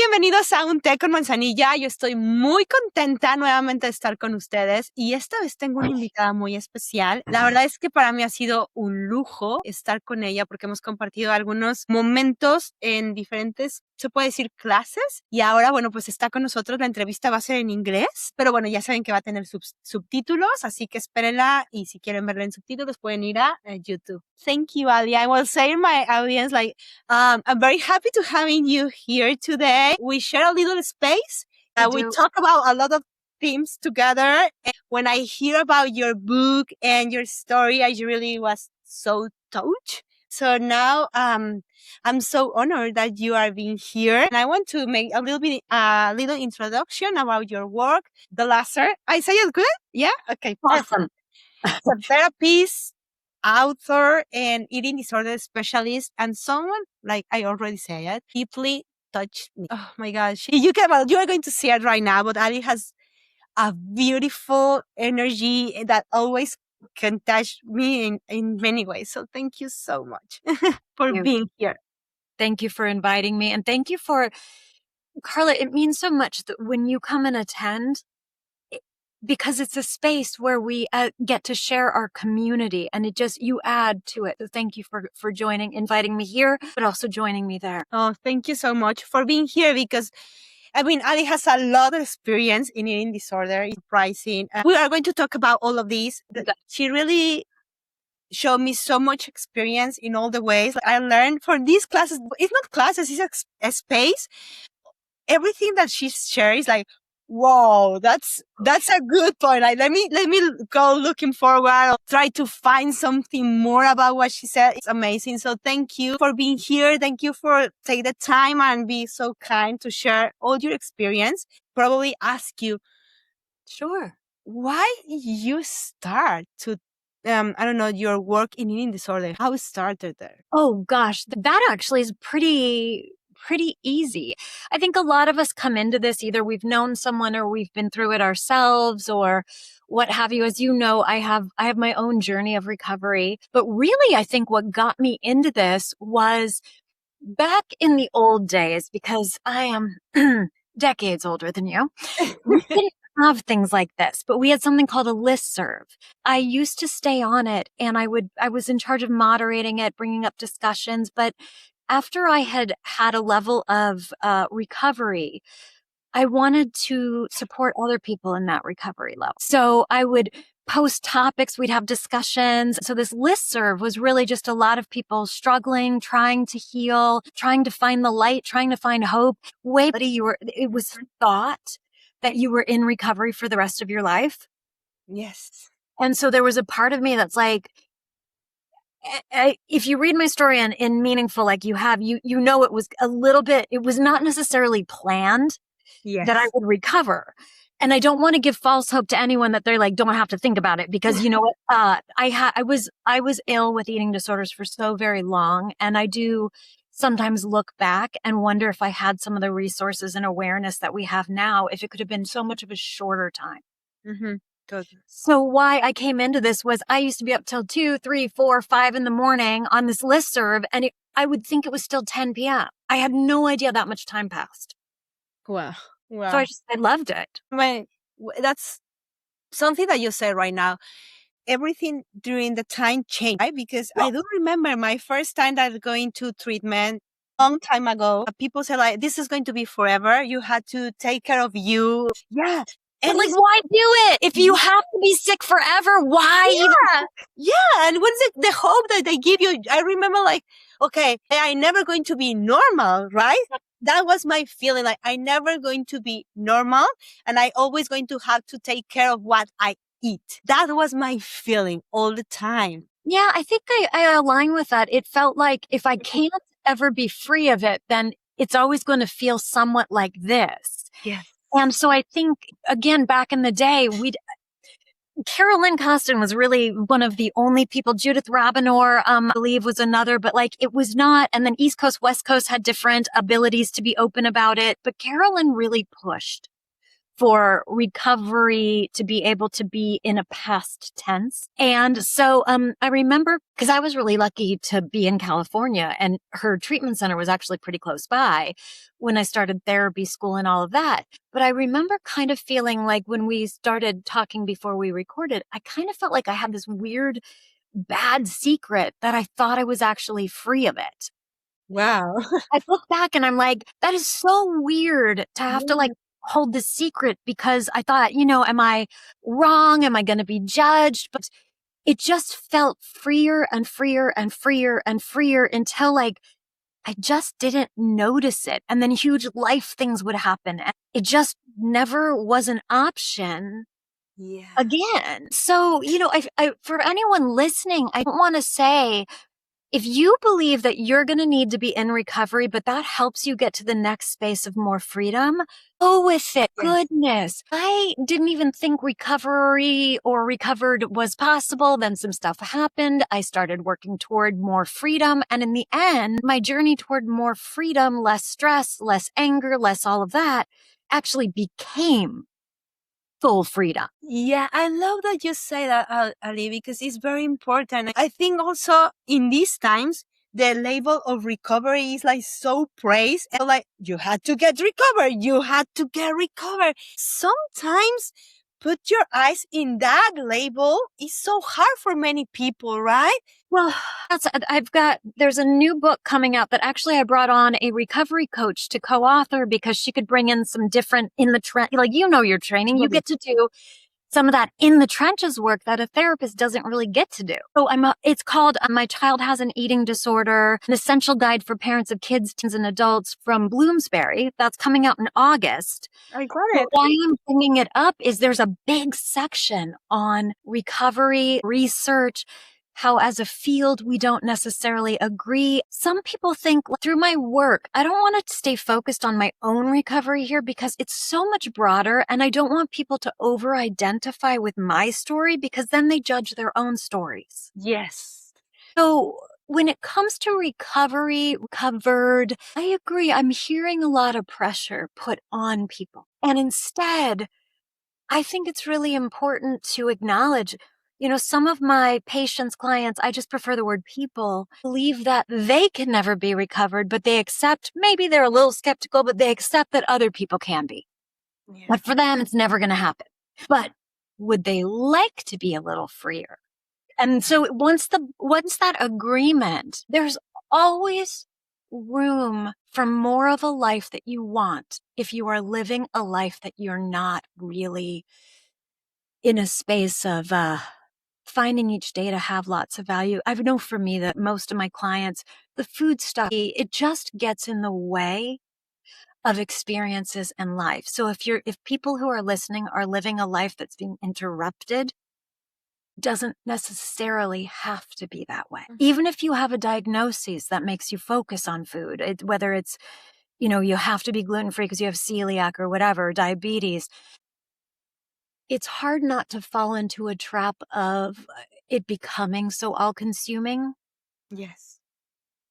bienvenidos a Un Té con Manzanilla. Yo estoy muy contenta nuevamente de estar con ustedes y esta vez tengo una invitada muy especial. La verdad es que para mí ha sido un lujo estar con ella porque hemos compartido algunos momentos en diferentes, se puede decir, clases y ahora, bueno, pues está con nosotros. La entrevista va a ser en inglés, pero bueno, ya saben que va a tener subtítulos, así que espérenla y si quieren verla en subtítulos pueden ir a YouTube. Thank you, Alli. I will say in my audience, I'm very happy to having you here today. We share a little space. We talk about a lot of themes together. And when I hear about your book and your story, I really was so touched. So now, I'm so honored that you are being here. And I want to make a little introduction about your work. De Lazzer. I say it good? Yeah? Okay. Awesome. So therapist, author, and eating disorder specialist, and someone, like I already said, deeply touched me. Oh my gosh. You are going to see it right now, but Ali has a beautiful energy that always can touch me in many ways. So thank you so much for being here. Thank you for inviting me. And thank you for, Carla, it means so much that when you come and attend, because it's a space where we get to share our community and you add to it. So thank you for joining, inviting me here, but also joining me there. Oh, thank you so much for being here because Ali has a lot of experience in eating disorder, pricing. We are going to talk about all of these. She really showed me so much experience in all the ways I learned for these classes. It's not classes, it's a space. Everything that she shares, like, whoa, that's a good point. Like, let me go looking forward. I'll try to find something more about what she said. It's amazing. So thank you for being here. Thank you for taking the time and be so kind to share all your experience. Probably ask you, sure, why you start to, your work in eating disorder? How it started there? Oh gosh, that actually is pretty easy. I think a lot of us come into this, either we've known someone or we've been through it ourselves or what have you. As you know, I have my own journey of recovery, but really I think what got me into this was back in the old days, because I am decades older than you. We didn't have things like this, but we had something called a listserv. I used to stay on it and I was in charge of moderating it, bringing up discussions, but after I had a level of recovery, I wanted to support other people in that recovery level. So I would post topics, we'd have discussions. So this listserv was really just a lot of people struggling, trying to heal, trying to find the light, trying to find hope. It was thought that you were in recovery for the rest of your life. Yes. And so there was a part of me that's like, if you read my story in MeaningFULL, like you have, you know, it was not necessarily planned that I would recover. And I don't want to give false hope to anyone that they're like, don't have to think about it, because you know what? I was ill with eating disorders for so very long. And I do sometimes look back and wonder if I had some of the resources and awareness that we have now, if it could have been so much of a shorter time. Mm-hmm. So why I came into this was I used to be up till 2, 3, 4, 5 in the morning on this listserv, and I would think it was still 10 p.m. I had no idea that much time passed. Wow. So I loved it. That's something that you said right now. Everything during the time changed, right? Because I do remember my first time that I was going to treatment long time ago. People said, like, this is going to be forever. You had to take care of you. Yeah. And like, why do it? If you have to be sick forever, why? Yeah. And what's the hope that they give you? I remember, like, okay, I'm never going to be normal, right? That was my feeling. Like, I'm never going to be normal, and I always going to have to take care of what I eat. That was my feeling all the time. Yeah, I think I align with that. It felt like if I can't ever be free of it, then it's always going to feel somewhat like this. Yes. And so I think, again, back in the day, Carolyn Costin was really one of the only people. Judith Rabinor, I believe, was another, but like it was not. And then East Coast, West Coast had different abilities to be open about it. But Carolyn really pushed for recovery to be able to be in a past tense. And so I remember, because I was really lucky to be in California, and her treatment center was actually pretty close by when I started therapy school and all of that. But I remember kind of feeling like when we started talking before we recorded, I kind of felt like I had this weird, bad secret that I thought I was actually free of it. Wow. I look back and I'm like, that is so weird to have to like hold this secret, because I thought, am I wrong? Am I going to be judged? But it just felt freer and freer and freer and freer until like I just didn't notice it. And then huge life things would happen. And it just never was an option again. So, for anyone listening, I don't want to say, if you believe that you're going to need to be in recovery, but that helps you get to the next space of more freedom, go with it. Yes. Goodness. I didn't even think recovery or recovered was possible. Then some stuff happened. I started working toward more freedom. And in the end, my journey toward more freedom, less stress, less anger, less all of that, actually became full freedom. Yeah, I love that you say that, Ali, because it's very important. I think also in these times, the label of recovery is like so praised. And like, you had to get recovered. You had to get recovered. Sometimes put your eyes in that label is so hard for many people, right? Well, there's a new book coming out that actually I brought on a recovery coach to co-author, because she could bring in some different like, your training, you get to do some of that in the trenches work that a therapist doesn't really get to do. So it's called My Child Has an Eating Disorder, an essential guide for parents of kids, teens, and adults from Bloomsbury. That's coming out in August. I got it. Why I'm bringing it up is there's a big section on recovery, research, how as a field we don't necessarily agree. Some people think through my work, I don't want to stay focused on my own recovery here because it's so much broader, and I don't want people to over-identify with my story because then they judge their own stories. Yes. So when it comes to recovery, recovered, I agree. I'm hearing a lot of pressure put on people. And instead, I think it's really important to acknowledge, some of my patients, clients, I just prefer the word people, believe that they can never be recovered, but they accept, maybe they're a little skeptical, but they accept that other people can be. Yeah. But for them, it's never going to happen. But would they like to be a little freer? And so once that agreement, there's always room for more of a life that you want if you are living a life that you're not really in a space of finding each day to have lots of value. I know for me that most of my clients, the food stuff, it just gets in the way of experiences in life. So if people who are listening are living a life that's being interrupted, doesn't necessarily have to be that way. Even if you have a diagnosis that makes you focus on food, whether it's, you have to be gluten-free because you have celiac or whatever, diabetes, it's hard not to fall into a trap of it becoming so all-consuming. Yes.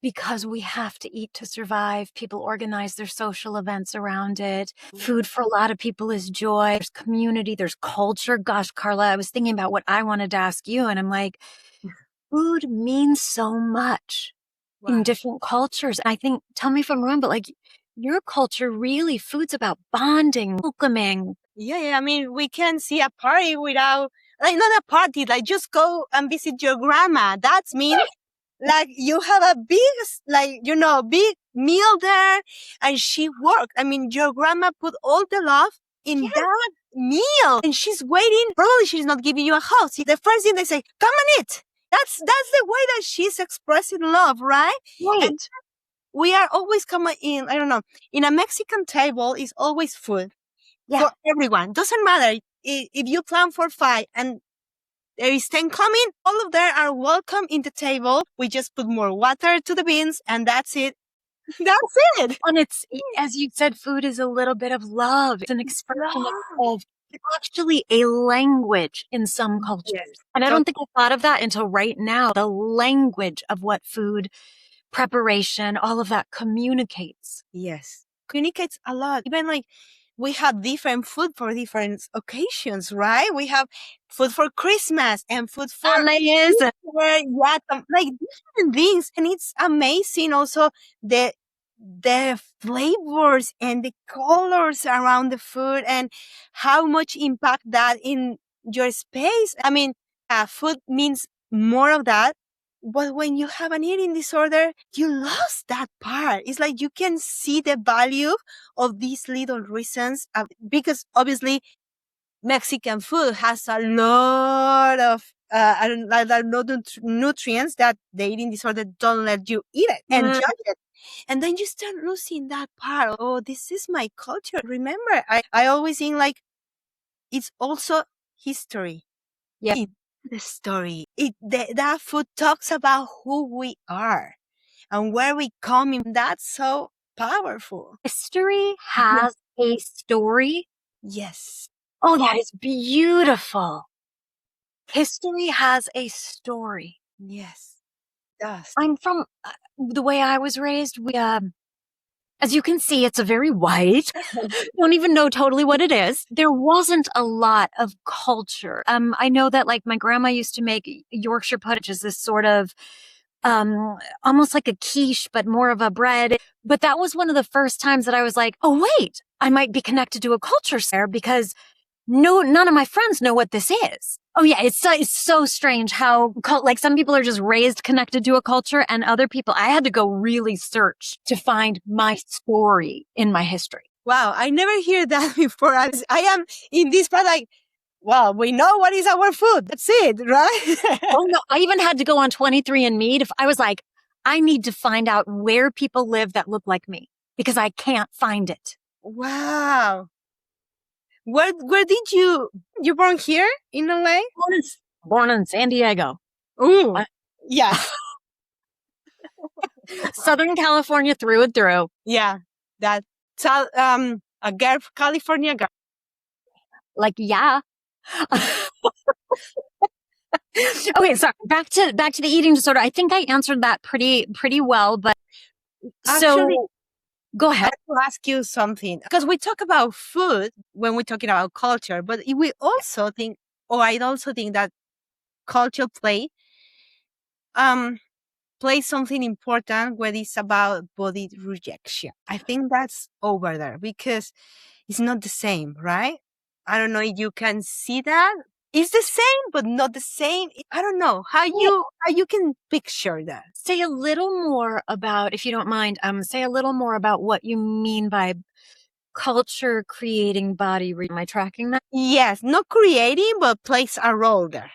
Because we have to eat to survive. People organize their social events around it. Food for a lot of people is joy. There's community, there's culture. Gosh, Carla, I was thinking about what I wanted to ask you, and I'm like, food means so much in different cultures. I think, tell me if I'm wrong, but like your culture, really, food's about bonding, welcoming. Yeah. I mean, we can see a party without, like, not a party, like just go and visit your grandma. That's mean. Like you have a big, big meal there, and she worked. I mean, your grandma put all the love in that meal, and she's waiting. Probably she's not giving you a hug. See, the first thing they say, "Come and eat." That's the way that she's expressing love, right? Right. And we are always coming in. I don't know. In a Mexican table, is always food for everyone. Doesn't matter if you plan for 5 and there is 10 coming, all of them are welcome in the table. We just put more water to the beans, and that's it. That's it. And it's, as you said, food is a little bit of love. It's an expression of actually a language in some cultures. Yes. And I don't think I thought of that until right now. The language of what food preparation, all of that communicates. Yes. Communicates a lot. Even like we have different food for different occasions, right? We have food for Christmas and food for Amazing. like different things, and it's amazing. Also, the flavors and the colors around the food, and how much impact that in your space. I mean, food means more of that. But when you have an eating disorder, you lost that part. It's like you can see the value of these little reasons, because obviously Mexican food has a lot of nutrients that the eating disorder don't let you eat it and judge it. And then you start losing that part. Oh, this is my culture. Remember, I always think like it's also history. Yeah. It's the story. That food talks about who we are and where we come in. That's so powerful. History has a story. Yes. Oh, that is beautiful. History has a story. Yes. It does. I'm from the way I was raised. We, as you can see, it's a very white. Don't even know totally what it is. There wasn't a lot of culture. I know that like my grandma used to make Yorkshire pudding, which is this sort of almost like a quiche, but more of a bread. But that was one of the first times that I was like, oh wait, I might be connected to a culture there, because none of my friends know what this is. Oh yeah, it's so strange how like some people are just raised connected to a culture, and other people, I had to go really search to find my story in my history. Wow, I never hear that before. I am in this part like, well, we know what is our food. That's it, right? Oh no, I even had to go on 23andMe. I was like, I need to find out where people live that look like me, because I can't find it. Wow. Where did you born here in LA? Born in San Diego. Ooh. Yeah. Southern California through and through. Yeah. That's a girl, California girl. Like, yeah. Okay, sorry. Back to the eating disorder. I think I answered that pretty well, but Actually, so go ahead. I will ask you something, because we talk about food when we're talking about culture, but we also think, or I also think that culture plays something important when it's about body rejection. I think that's over there because it's not the same, right? I don't know if you can see that. It's the same, but not the same. I don't know how you can picture that. Say a little more about, if you don't mind, say a little more about what you mean by culture creating body. Am I tracking that? Yes, not creating, but plays a role there.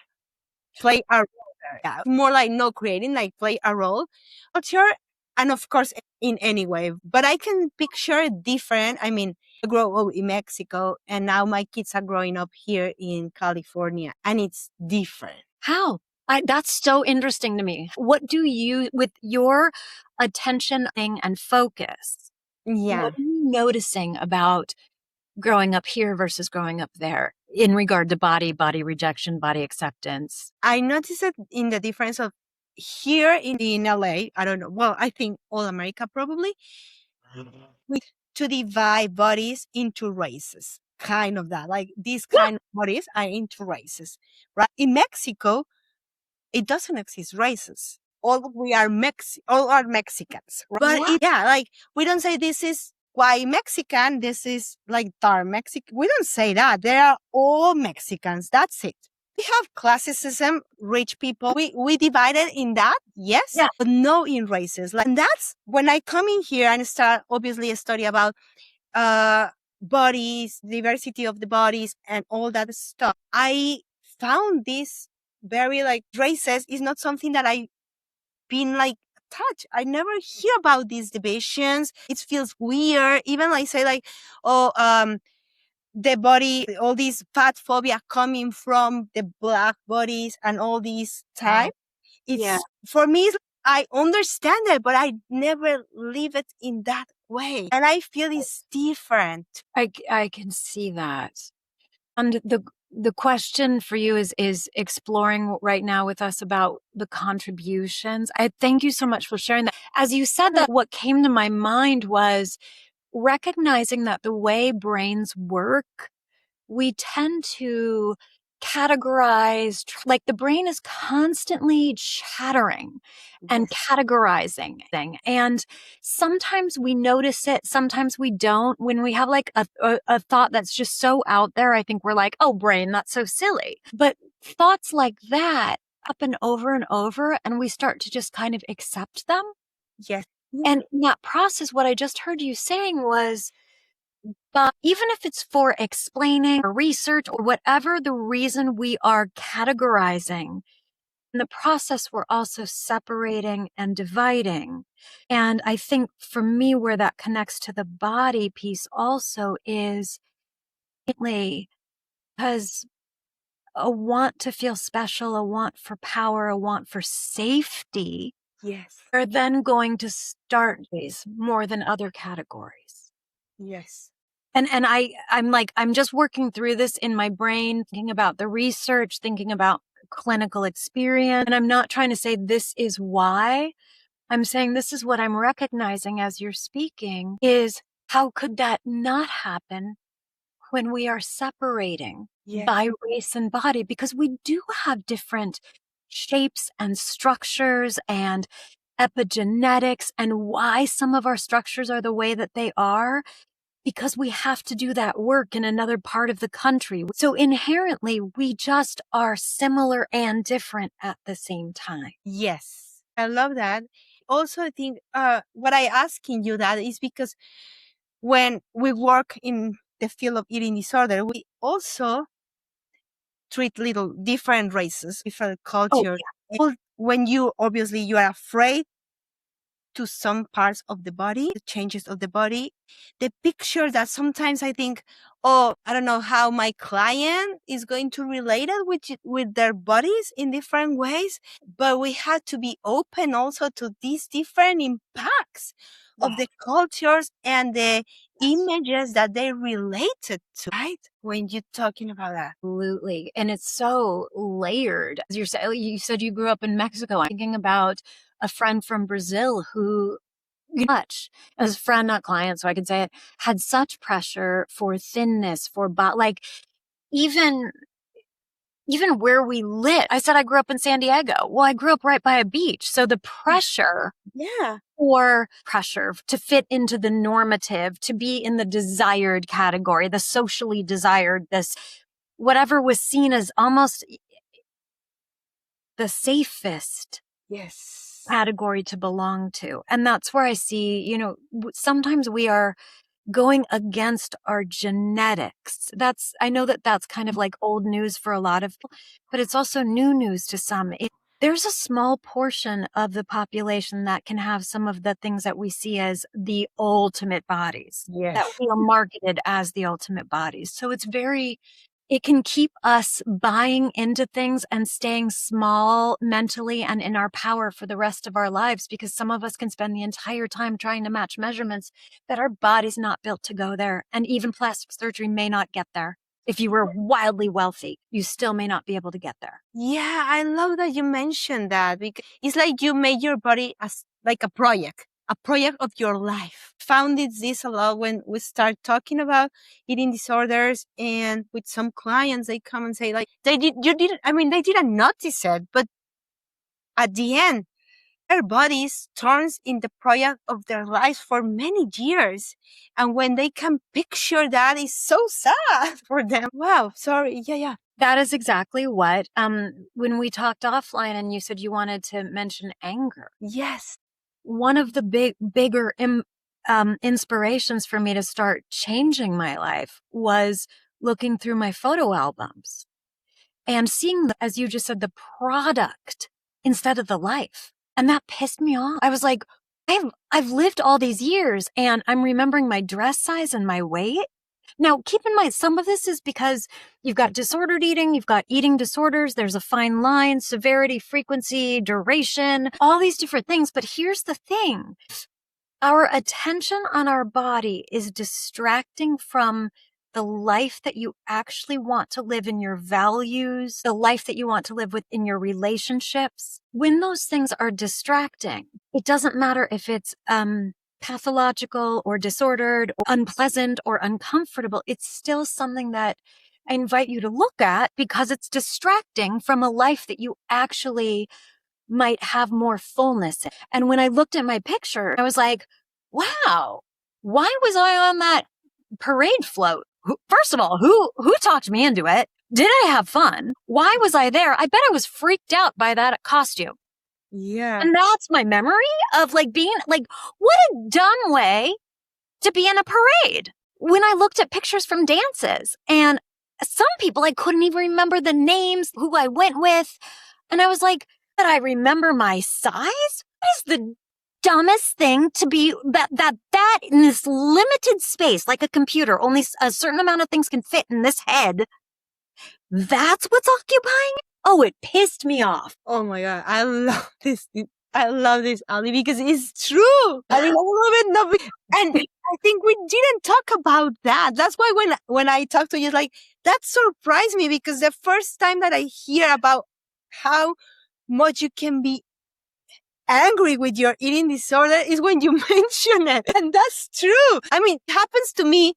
Play a role there. Yeah, more like not creating, like play a role. Culture, and of course, in any way. But I can picture different. I mean, I grew up in Mexico, and now my kids are growing up here in California, and it's different. How? That's so interesting to me. What do you, with your attention and focus, Yeah. what are you noticing about growing up here versus growing up there in regard to body rejection, body acceptance? I noticed it in the difference of here in LA. I don't know. Well, I think all America probably. To divide bodies into races, kind of that. Like these kind of bodies are into races, right? In Mexico, it doesn't exist races. All are Mexicans, right? But like we don't say this is white Mexican, this is like dark Mexican. We don't say that. They are all Mexicans. That's it. We have classicism, rich people. We divided in that, yes, but no in races. Like, and that's when I come in here and start obviously a study about bodies, diversity of the bodies, and all that stuff. I found this very like races is not something that I've been like touched. I never hear about these divisions. It feels weird. Even like say like, the body, all these fat phobia coming from the black bodies and all these type. It's for me, I understand it, but I never live it in that way. And I feel it's different. I can see that. And the question for you is exploring right now with us about the contributions. I thank you so much for sharing that. As you said that, what came to my mind was recognizing that the way brains work, we tend to categorize, like the brain is constantly chattering and categorizing. And sometimes we notice it, sometimes we don't. When we have like a thought that's just so out there, I think we're like, oh, brain, that's so silly. But thoughts like that happen over and over, and we start to just kind of accept them. Yes. And in that process, what I just heard you saying was, but even if it's for explaining or research or whatever the reason we are categorizing, in the process, we're also separating and dividing. And I think for me, where that connects to the body piece also is because a want to feel special, a want for power, a want for safety Yes. are then going to start these more than other categories. Yes. And I'm just working through this in my brain, thinking about the research, thinking about clinical experience. And I'm not trying to say this is why. I'm saying this is what I'm recognizing as you're speaking is how could that not happen when we are separating by race and body? Because we do have different shapes and structures and epigenetics, and why some of our structures are the way that they are, because we have to do that work in another part of the country. So inherently, we just are similar and different at the same time. Yes. I love that. Also, I think what I asking you that is because when we work in the field of eating disorder, we also treat little different races, different cultures. When you obviously you are afraid to some parts of the body, the changes of the body, the picture that sometimes I think, oh, I don't know how my client is going to relate it with their bodies in different ways, but we have to be open also to these different impacts of the cultures and the images that they related to, right? When you're talking about that. Absolutely. And it's so layered. As you said you grew up in Mexico. I'm thinking about a friend from Brazil who much as friend, not client, so I could say it, had such pressure for thinness, for like even where we live. I said I grew up in San Diego. Well, I grew up right by a beach. So the pressure or pressure to fit into the normative, to be in the desired category, the socially desired, this whatever was seen as almost the safest category to belong to. And that's where I see, sometimes we are going against our genetics. I know that that's kind of like old news for a lot of people, but it's also new news to some. There's a small portion of the population that can have some of the things that we see as the ultimate bodies, that we are marketed as the ultimate bodies. So it can keep us buying into things and staying small mentally and in our power for the rest of our lives, because some of us can spend the entire time trying to match measurements that our body's not built to go there. And even plastic surgery may not get there. If you were wildly wealthy, you still may not be able to get there. Yeah, I love that you mentioned that, because it's like you made your body as like a project of your life. Found this a lot when we start talking about eating disorders, and with some clients, they come and say like, they didn't notice it, but at the end, their bodies turns in the project of their lives for many years. And when they can picture that, it's so sad for them. Wow. Sorry. Yeah. That is exactly what, when we talked offline and you said you wanted to mention anger. Yes. One of the bigger inspirations for me to start changing my life was looking through my photo albums and seeing, as you just said, the product instead of the life. And that pissed me off. I was like, I've lived all these years and I'm remembering my dress size and my weight. Now, keep in mind, some of this is because you've got disordered eating, you've got eating disorders, there's a fine line, severity, frequency, duration, all these different things. But here's the thing. Our attention on our body is distracting from the life that you actually want to live in your values, the life that you want to live within your relationships. When those things are distracting, it doesn't matter if it's pathological or disordered or unpleasant or uncomfortable, it's still something that I invite you to look at because it's distracting from a life that you actually might have more fullness in. And when I looked at my picture, I was like, wow, why was I on that parade float? First of all, who talked me into it? Did I have fun? Why was I there? I bet I was freaked out by that costume. Yeah. And that's my memory of like being like, what a dumb way to be in a parade. When I looked at pictures from dances, and some people I couldn't even remember the names, who I went with. And I was like, but I remember my size? What is the dumbest thing to be that in this limited space, like a computer, only a certain amount of things can fit in this head. That's what's occupying? Oh, it pissed me off. Oh my God. I love this. I love this, Alli, because it's true. I mean, I love it. No, and I think we didn't talk about that. That's why when I talk to you, it's like, that surprised me, because the first time that I hear about how much you can be angry with your eating disorder is when you mention it. And that's true. I mean, it happens to me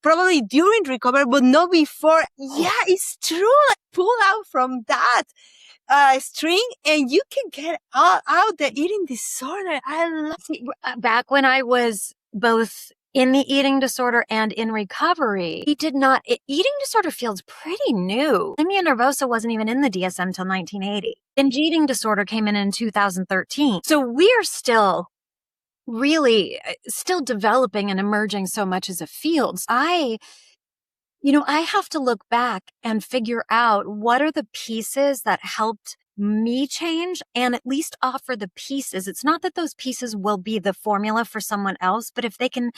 probably during recovery, but not before. Yeah, it's true. Like, pull out from that string and you can get out the eating disorder. I love it. Back when I was both in the eating disorder and in recovery, eating disorder feels pretty new. Bulimia nervosa wasn't even in the DSM till 1980. Binge eating disorder came in 2013. So we're still developing and emerging so much as a field. I have to look back and figure out what are the pieces that helped me change and at least offer the pieces. It's not that those pieces will be the formula for someone else, but if they can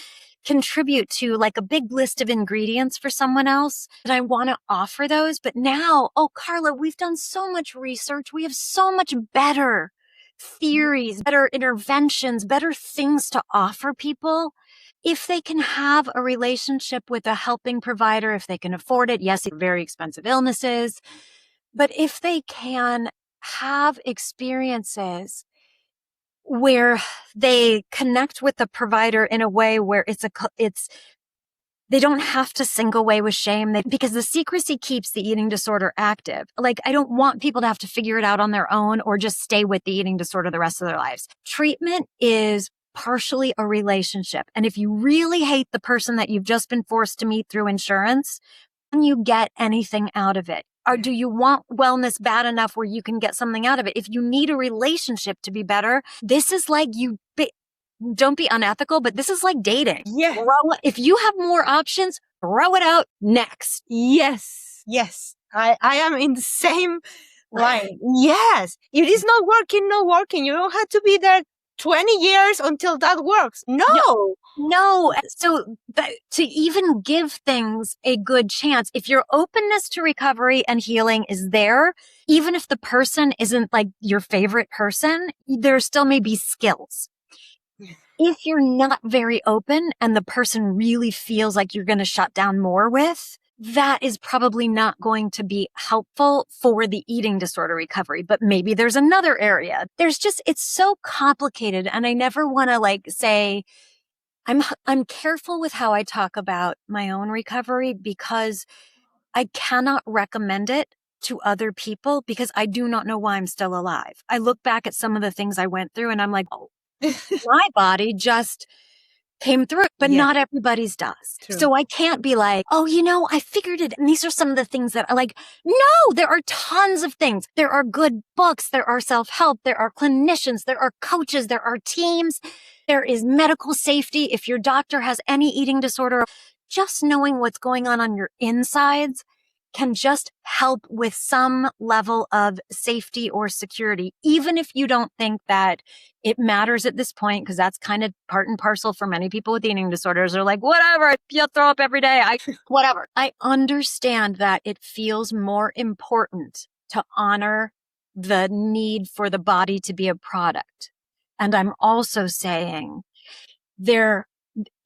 contribute to like a big list of ingredients for someone else, then I want to offer those. But now, Carla, we've done so much research. We have so much better theories, better interventions, better things to offer people. If they can have a relationship with a helping provider, if they can afford it, yes, very expensive illnesses, but if they can have experiences where they connect with the provider in a way where they don't have to sink away with shame, because the secrecy keeps the eating disorder active. Like, I don't want people to have to figure it out on their own or just stay with the eating disorder the rest of their lives. Treatment is partially a relationship. And if you really hate the person that you've just been forced to meet through insurance, can you get anything out of it? Or do you want wellness bad enough where you can get something out of it? If you need a relationship to be better, this is like don't be unethical, but this is like dating. Yeah. If you have more options, throw it out next. Yes. I am in the same line. Yes. If it's not working, not working. You don't have to be there 20 years until that works. No. So to even give things a good chance, if your openness to recovery and healing is there, even if the person isn't like your favorite person, there still may be skills. If you're not very open and the person really feels like you're going to shut down more with, that is probably not going to be helpful for the eating disorder recovery. But maybe there's another area. It's so complicated. And I never want to say, I'm careful with how I talk about my own recovery because I cannot recommend it to other people because I do not know why I'm still alive. I look back at some of the things I went through and I'm like, my body just came through, but not everybody's does. True. So I can't be like, I figured it. And these are some of the things that I like. No, there are tons of things. There are good books. There are self-help. There are clinicians. There are coaches. There are teams. There is medical safety. If your doctor has any eating disorder, just knowing what's going on your insides can just help with some level of safety or security, even if you don't think that it matters at this point, because that's kind of part and parcel for many people with eating disorders. They're like, whatever, you throw up every day, whatever. I understand that it feels more important to honor the need for the body to be a product. And I'm also saying there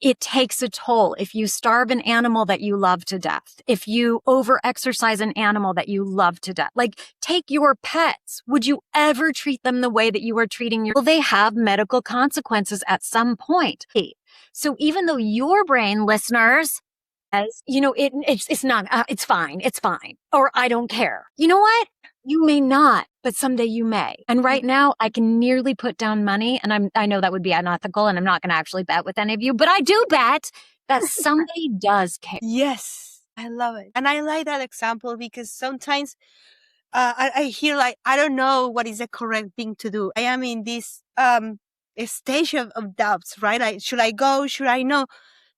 it takes a toll. If you starve an animal that you love to death, if you over-exercise an animal that you love to death, like take your pets. Would you ever treat them the way that you are treating well, they have medical consequences at some point. So even though your brain, listeners, as it's not, it's fine. It's fine. Or I don't care. You know what? You may not, but someday you may. And right now I can nearly put down money, and I know that would be unethical, and I'm not going to actually bet with any of you, but I do bet that somebody does care. Yes, I love it. And I like that example because sometimes I hear like, I don't know what is the correct thing to do. I am in this stage of doubts, right? Like, should I go? Should I know?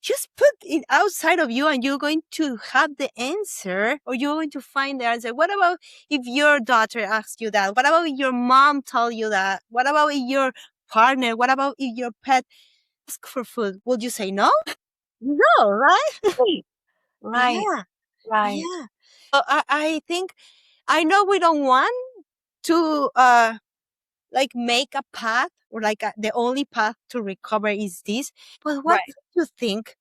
Just put it outside of you and you're going to have the answer, or you're going to find the answer. What about if your daughter asks you that? What about if your mom told you that? What about if your partner? What about if your pet asks for food? Would you say no? No, right? Right. Yeah. Right. Yeah. So I think, I know we don't want to like make a path, or like the only path to recover is this, but what do you think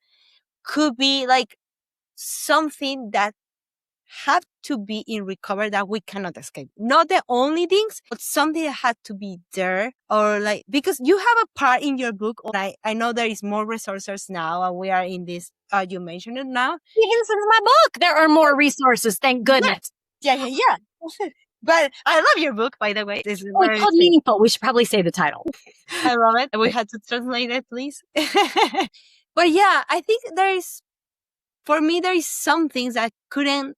could be like something that have to be in recovery that we cannot escape? Not the only things, but something that had to be there, or like, because you have a part in your book. I know there is more resources now, and we are in this, you mentioned it now. Even since my book, there are more resources. Thank goodness. Yeah. But I love your book, by the way. It's called Meaningful. We should probably say the title. I love it. We had to translate it, please. But yeah, I think for me, there is some things that couldn't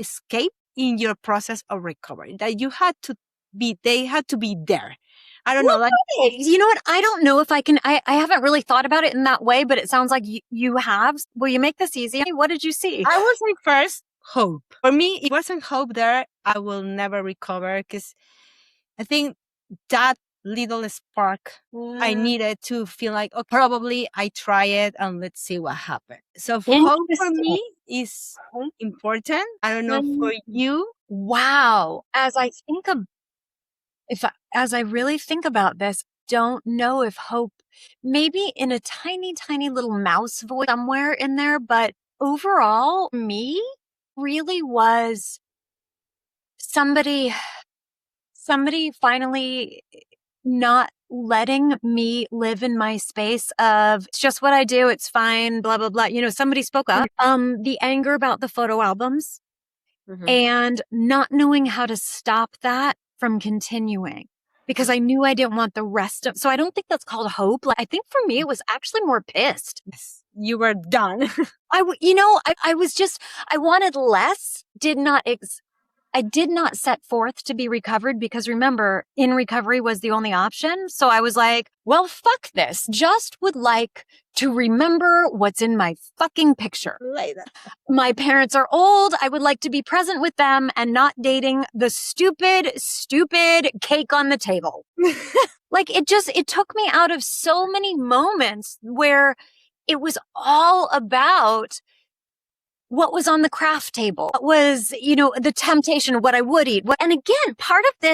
escape in your process of recovery, that they had to be there. I don't know. Like, you know what? I don't know if I can, I haven't really thought about it in that way, but it sounds like you have. Will you make this easy? What did you see? I would say first, hope. For me, if wasn't hope there, I will never recover, because I think that little spark I needed to feel like, oh, probably I try it and let's see what happens. So hope for me is important. I don't know for you. Wow. As I really think about this, don't know if hope, maybe in a tiny, tiny little mouse voice somewhere in there, but overall, me really was somebody finally not letting me live in my space of, it's just what I do, it's fine, blah, blah, blah. Somebody spoke up. The anger about the photo albums, and not knowing how to stop that from continuing, because I knew I didn't want the rest of, so I don't think that's called hope. I think for me, it was actually more pissed. Yes, you were done. I was just, I wanted less, I did not set forth to be recovered, because remember, in recovery was the only option. So I was like, well, fuck this. Just would like to remember what's in my fucking picture. Later. My parents are old. I would like to be present with them and not dating the stupid cake on the table. Like it took me out of so many moments where it was all about what was on the craft table, what was, the temptation of what I would eat. And again,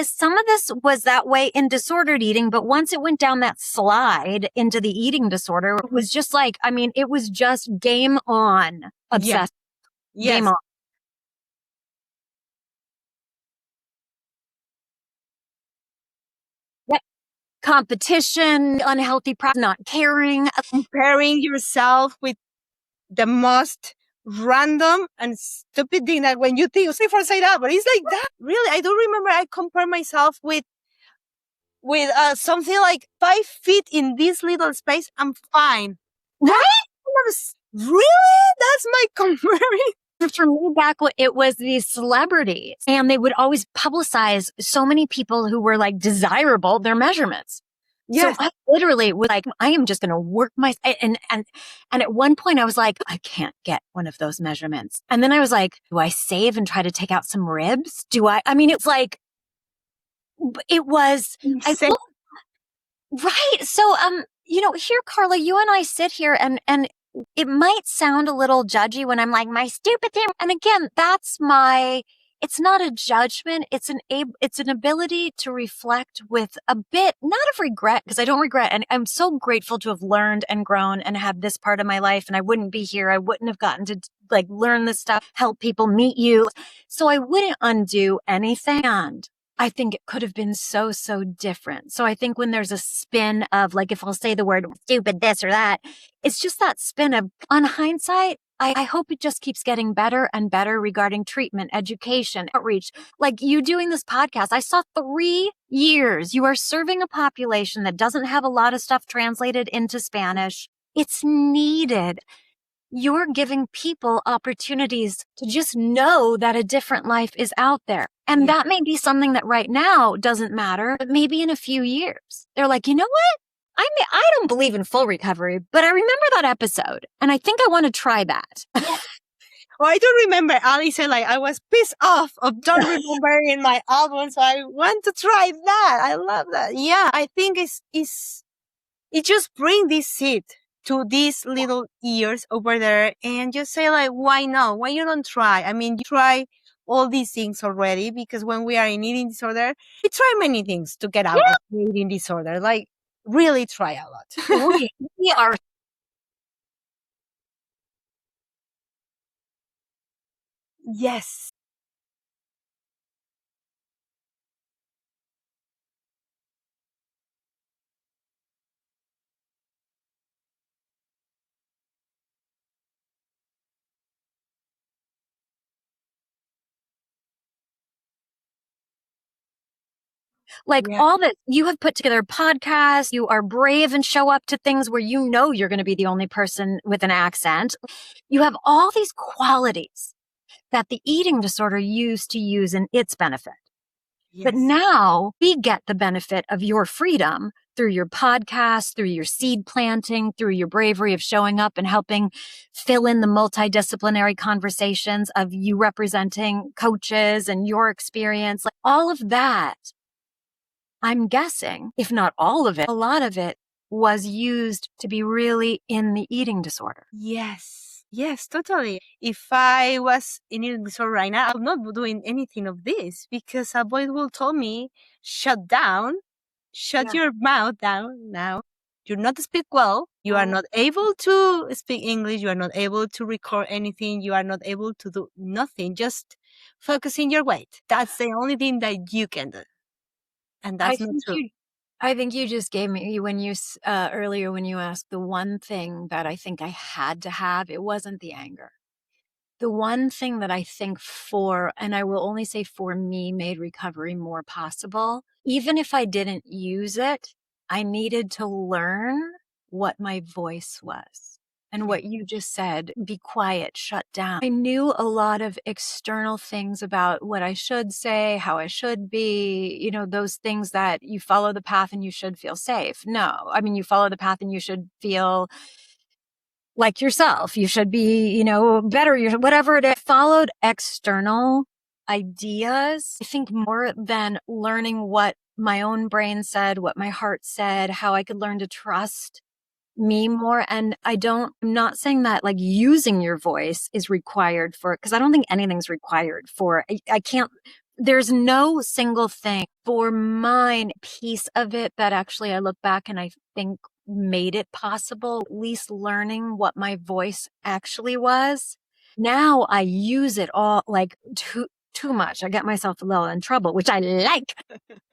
some of this was that way in disordered eating, but once it went down that slide into the eating disorder, it was just like, it was just game on, obsessed. Yes. Game on. Yep. Competition, unhealthy practice, not caring. Comparing yourself with the most random and stupid thing that when you think, say for say that, but it's like that. Really, I don't remember I compare myself with something like 5 feet in this little space. I'm fine. Right? Really? That's my comparison. For me, back when it was these celebrities, and they would always publicize so many people who were like desirable, their measurements. Yes. So I literally was like, I am just going to work and at one point I was like, I can't get one of those measurements. And then I was like, do I save and try to take out some ribs? It's like, it was, right. So, here, Carla, you and I sit here and it might sound a little judgy when I'm like, my stupid thing. And again, that's my it's not a judgment. It's an ability to reflect with a bit, not of regret, because I don't regret. And I'm so grateful to have learned and grown and have this part of my life. And I wouldn't be here. I wouldn't have gotten to like learn this stuff, help people meet you. So I wouldn't undo anything. And I think it could have been so, so different. So I think when there's a spin of like, if I'll say the word stupid, this or that, it's just that spin of on hindsight. I hope it just keeps getting better and better regarding treatment, education, outreach. Like you doing this podcast, I saw 3 years. You are serving a population that doesn't have a lot of stuff translated into Spanish. It's needed. You're giving people opportunities to just know that a different life is out there. And that may be something that right now doesn't matter, but maybe in a few years, they're like, you know what? I don't believe in full recovery, but I remember that episode and I think I want to try that. Well, I don't remember. Ali said like, I was pissed off of not remembering my album. So I want to try that. I love that. Yeah. I think it just bring this seed to these little ears over there and just say like, why not? Why you don't try? I mean, you try all these things already because when we are in eating disorder, we try many things to get out of the eating disorder. Like really try a lot. We are. Yes. Like all that you have put together podcasts, you are brave and show up to things where you know you're going to be the only person with an accent. You have all these qualities that the eating disorder used to use in its benefit. Yes. But now we get the benefit of your freedom through your podcast, through your seed planting, through your bravery of showing up and helping fill in the multidisciplinary conversations of you representing coaches and your experience. Like all of that, I'm guessing, if not all of it, a lot of it was used to be really in the eating disorder. Yes. Yes, totally. If I was in eating disorder right now, I'm not doing anything of this because a voice will tell me, shut down, shut your mouth down now. You're not speak well. You are not able to speak English. You are not able to record anything. You are not able to do nothing. Just focus in your weight. That's the only thing that you can do. And that's not true. I think you just gave me, when you, earlier when you asked the one thing that I think I had to have, it wasn't the anger. The one thing that I think and I will only say for me, made recovery more possible, even if I didn't use it, I needed to learn what my voice was. And what you just said, be quiet, shut down. I knew a lot of external things about what I should say, how I should be, you know, those things that you follow the path and you should feel safe. No, I mean, you follow the path and you should feel like yourself. You should be, you know, better, whatever it is. Followed external ideas, I think, more than learning what my own brain said, what my heart said, how I could learn to trust me more. And I'm not saying that like using your voice is required for it, because I don't think anything's required for it. I can't, there's no single thing for mine piece of it that actually I look back and I think made it possible, at least learning what my voice actually was. Now I use it all like too much. I get myself a little in trouble, which I like,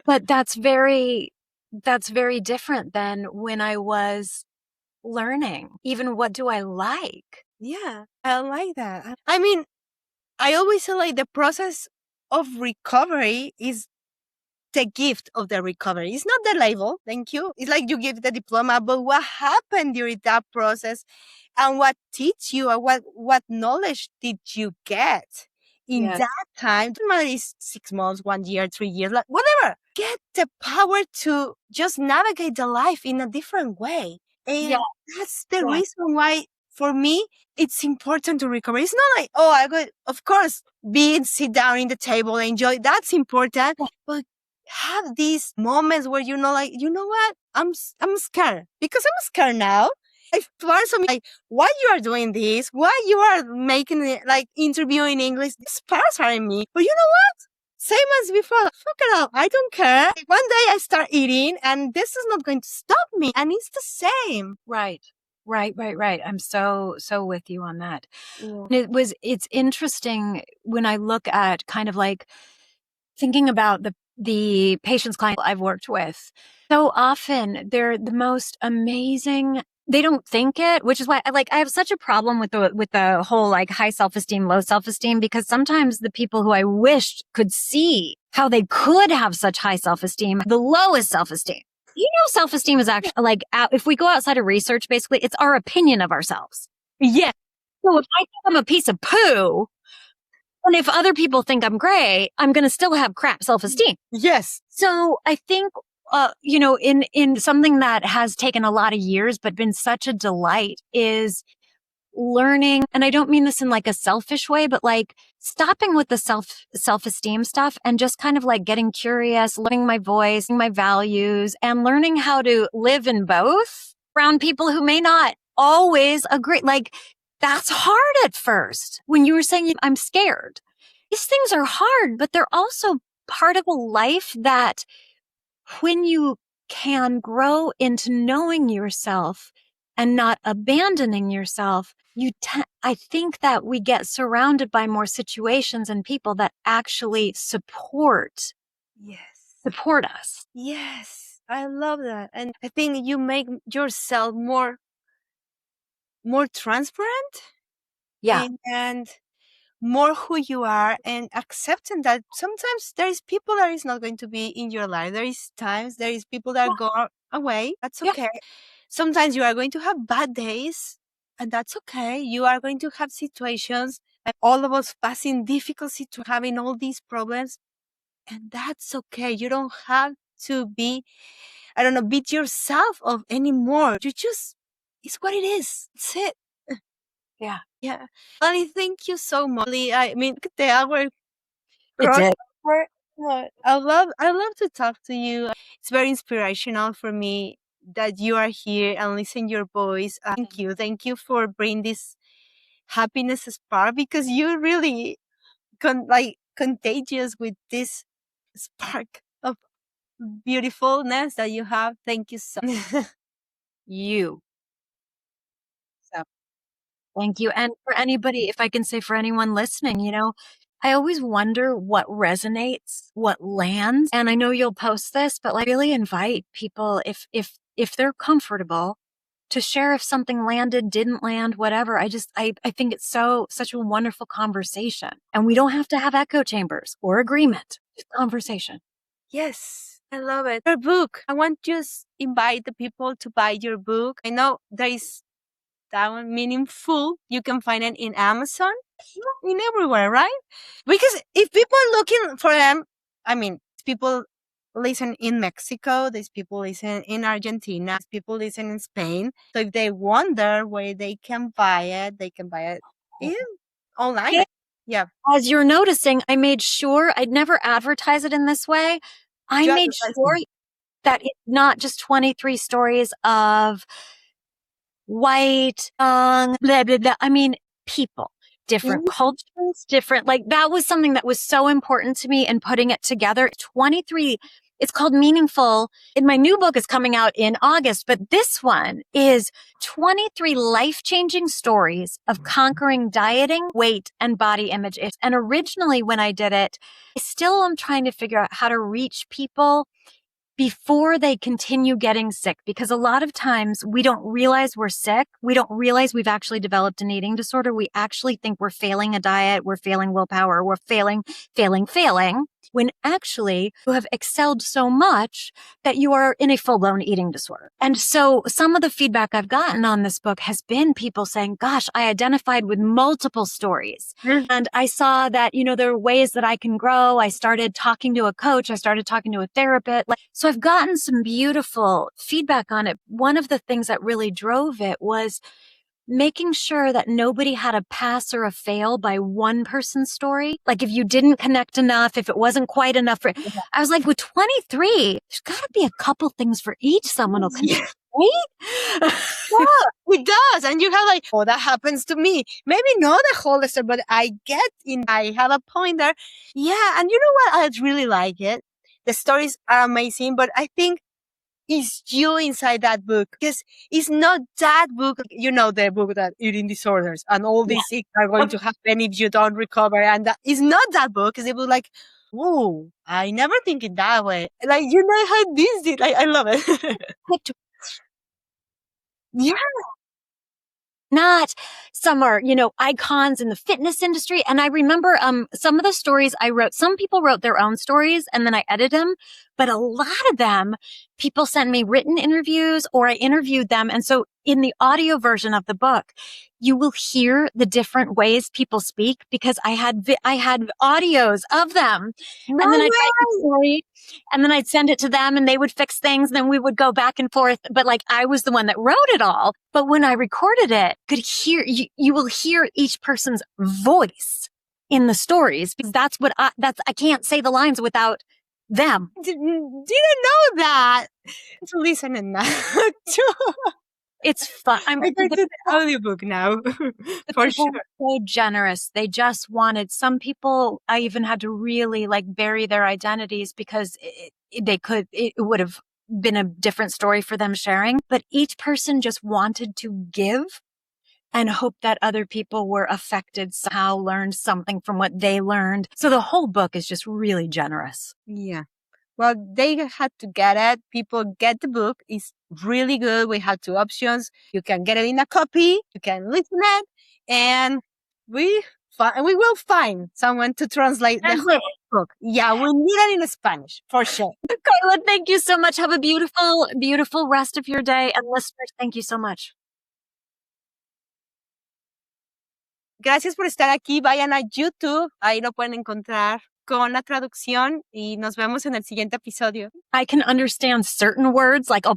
but that's very different than when I was learning. Even what do I like? Yeah, I like that. I mean, I always say like the process of recovery is the gift of the recovery. It's not the label, thank you. It's like you give the diploma, but what happened during that process and what teach you or what knowledge did you get in that time? It doesn't matter if it's 6 months, 1 year, 3 years, like whatever. Get the power to just navigate the life in a different way. And that's the reason why, for me, it's important to recover. It's not like, oh, I got, of course, sit down in the table, enjoy. That's important. But have these moments where you know, like, you know what? I'm scared because I'm scared now. If parts of me like, why you are doing this? Why you are making it like interviewing English? These parts are in me. But you know what? Same as before. Fuck it up. I don't care. One day I start eating and this is not going to stop me. And it's the same. Right. I'm so with you on that. Yeah. It's interesting when I look at kind of like thinking about the patients clients I've worked with. So often they're the most amazing. They don't think it, which is why I have such a problem with the whole like high self-esteem, low self-esteem, because sometimes the people who I wished could see how they could have such high self-esteem, the lowest self-esteem. Self-esteem is actually like, if we go outside of research, basically it's our opinion of ourselves. Yeah. So if I think I'm a piece of poo, and if other people think I'm great, I'm going to still have crap self-esteem. Yes. So I think, in something that has taken a lot of years, but been such a delight is learning. And I don't mean this in like a selfish way, but like stopping with the self-esteem stuff and just kind of like getting curious, learning my voice, my values, and learning how to live in both around people who may not always agree. Like that's hard at first. When you were saying I'm scared, these things are hard, but they're also part of a life that when you can grow into knowing yourself and not abandoning yourself, I think that we get surrounded by more situations and people that actually support us. Yes. I love that. And I think you make yourself more transparent. Yeah. And more who you are, and accepting that sometimes there is people that is not going to be in your life. There is people that go away. That's okay. Yeah. Sometimes you are going to have bad days, and that's okay. You are going to have situations, and all of us passing difficult situations, having all these problems, and that's okay. You don't have to be, beat yourself up anymore. It's what it is. It's it. Yeah. Yeah. Alli, thank you so much. I mean, look at the hour. I love to talk to you. It's very inspirational for me that you are here and listen your voice. Thank you for bringing this happiness spark, because you're really contagious with this spark of beautifulness that you have. Thank you so much. You. So thank you. And for anybody, if I can say for anyone listening, I always wonder what resonates, what lands. And I know you'll post this, but like really invite people if they're comfortable to share if something landed, didn't land, whatever. I think it's such a wonderful conversation. And we don't have to have echo chambers or agreement. Just conversation. Yes, I love it. Your book. I want to just invite the people to buy your book. I know there is that one, MeaningFULL. You can find it in Amazon, in everywhere, right? Because if people are looking for them, people listen in Mexico, there's people listen in Argentina, there's people listen in Spain. So if they wonder where they can buy it, they can buy it online. Yeah. As you're noticing, I made sure I'd never advertise it in this way. I made sure that it's not just 23 stories of white, blah, blah, blah. I mean, people, different cultures, different, like that was something that was so important to me in putting it together. 23, it's called MeaningFULL. And my new book is coming out in August, but this one is 23 life-changing stories of conquering dieting, weight, and body image. And originally when I did it, I still am trying to figure out how to reach people before they continue getting sick, because a lot of times we don't realize we're sick. We don't realize we've actually developed an eating disorder. We actually think we're failing a diet, we're failing willpower, we're failing, when actually you have excelled so much that you are in a full-blown eating disorder. And so some of the feedback I've gotten on this book has been people saying, gosh, I identified with multiple stories. And I saw that, there are ways that I can grow. I started talking to a coach. I started talking to a therapist. So I've gotten some beautiful feedback on it. One of the things that really drove it was making sure that nobody had a pass or a fail by one person's story. Like if you didn't connect enough, if it wasn't quite enough I was like, with 23, there's got to be a couple things for each someone will connect. right? Yeah, it does. And you have like, oh, that happens to me. Maybe not the whole story, but I have a point there. Yeah. And you know what? I really like it. The stories are amazing, but I think it's you inside that book, because it's not that book, the book that eating disorders and all these things are going to happen if you don't recover. And that is not that book, because it was like, whoa, I never think it that way. Like, how this did. Like, I love it. Yeah. Not some are, icons in the fitness industry. And I remember some of the stories I wrote, some people wrote their own stories and then I edited them. But a lot of them, people sent me written interviews or I interviewed them. And so in the audio version of the book, you will hear the different ways people speak because I had audios of them. No and then I'd way. write the story and then I'd send it to them and they would fix things. And then we would go back and forth. But like I was the one that wrote it all. But when I recorded it, could hear, you will hear each person's voice in the stories because I can't say the lines without them. Didn't know that. To listen in that too. It's fun. I'm going to do the audiobook now. For sure. So generous. They just wanted, some people, I even had to really like bury their identities because it would have been a different story for them sharing, but each person just wanted to give and hope that other people were affected, somehow learned something from what they learned. So the whole book is just really generous. Yeah. Well, they had to get it. People get the book. It's really good. We have 2 options. You can get it in a copy. You can listen it. And we will find someone to translate the whole book. Yeah, we need it in Spanish, for sure. Carla, thank you so much. Have a beautiful, beautiful rest of your day. And listeners, thank you so much. Gracias por estar aquí. Vayan a YouTube. Ahí lo pueden encontrar con la traducción y nos vemos en el siguiente episodio. I can understand certain words, like I'll